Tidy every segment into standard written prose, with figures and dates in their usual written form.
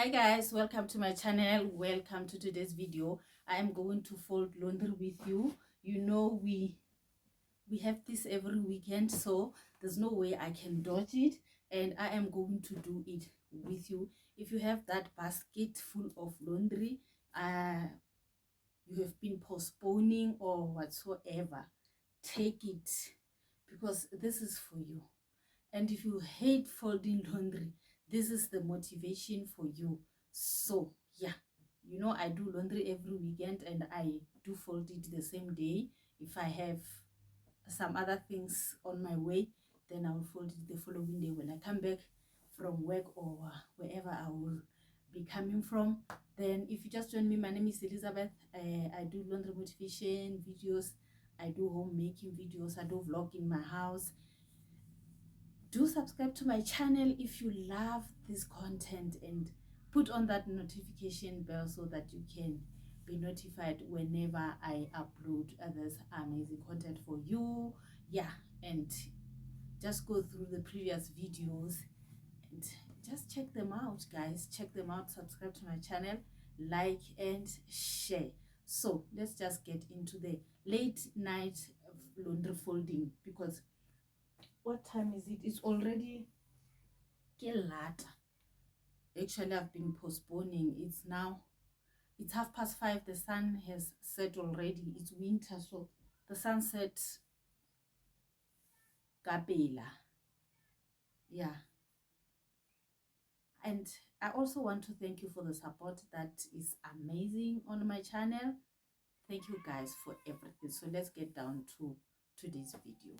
Hi guys, welcome to my channel. Welcome to today's video. I am going to fold laundry with you. You know we have this every weekend, so there's no way I can dodge it, and I am going to do it with you. If you have that basket full of laundry, you have been postponing or whatsoever, take it, because this is for you. And if you hate folding laundry, this is the motivation for you. So yeah, you know I do laundry every weekend, and I do fold it the same day. If I have some other things on my way, then I will fold it the following day when I come back from work or wherever I will be coming from. Then if you just join me, my name is Elizabeth. I do laundry motivation videos, I do homemaking videos, I do vlog in my house. Do subscribe to my channel if you love this content, and put on that notification bell so that you can be notified whenever I upload this amazing content for you. Yeah, and just go through the previous videos and just check them out, guys. Check them out, subscribe to my channel, like and share. So let's just get into the late night laundry folding, because what time is it? It's already late. Actually, I've been postponing. It's 5:30. The sun has set already. It's winter, so the sunset kapela. Yeah. And I also want to thank you for the support that is amazing on my channel. Thank you guys for everything. So let's get down to today's video.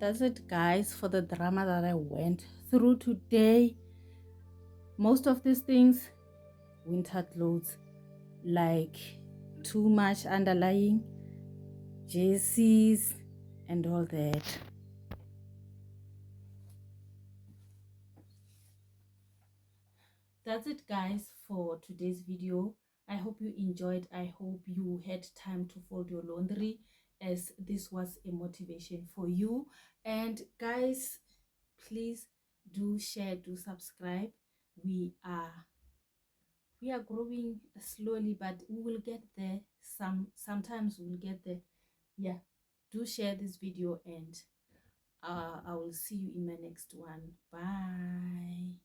That's it, guys, for the drama that I went through today. Most of these things, winter clothes, like too much underlying jerseys and all that. That's it, guys, for today's video. I hope you enjoyed. I hope you had time to fold your laundry, as this was a motivation for you. And guys, please do share, do subscribe. We are growing slowly, but we will get there. Sometimes we'll get there. Yeah, do share this video, and I will see you in my next one. Bye.